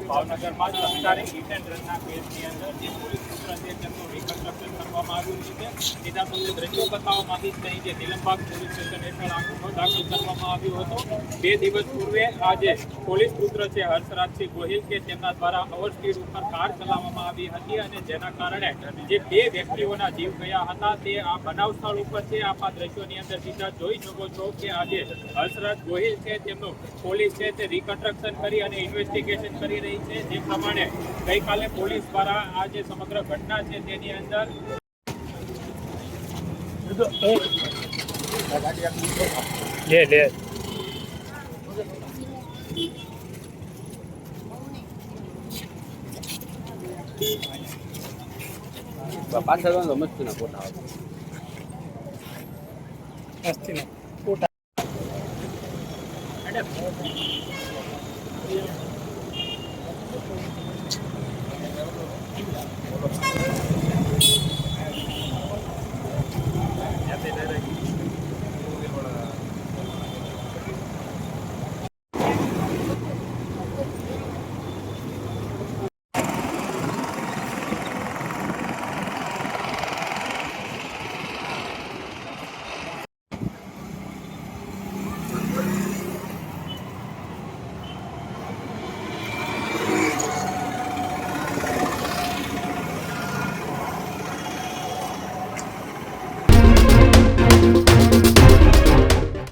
ભાવનગરમાં સરકારી hit and રનના કેસની અંદર જે પોલીસ સૂત્ર છે તેમનું રિકન્સ્ટ્રક્શન કરવામાં આવ્યું છે. તેના તમને દ્રશ્યો બતાવવા માંગીશ કે જે નીલમબાગ પોલીસ સ્ટેશન હેઠળ આ ગુનો દાખલ કરવામાં આવ્યો હતો. 2 દિવસ પૂર્વે આ જે પોલીસ સૂત્ર છે હર્ષરાજસિંહ ગોહિલ કે તેમના દ્વારા ઓવર સ્પીડ ઉપર કાર ચલાવવામાં આવી હતી અને જેના કારણે જે 2 વ્યક્તિઓના જીવ ગયા હતા તે આ બનાવ સ્થળ ઉપર છે. આપ આ દ્રશ્યોની અંદર સીધા જોઈ શકો છો કે આજે હર્ષરાજ ગોહિલ છે તેમનું પોલીસ છે તે રિકન્સ્ટ્રક્શન કરી અને ઇન્વેસ્ટિગેશન કરી રહી છે. જે પ્રમાણે ગઈકાલે પોલીસ દ્વારા આ જે સમગ્ર ઘટના છે તેની અંદર પાછળ મસ્તી ના ફોટા આવે.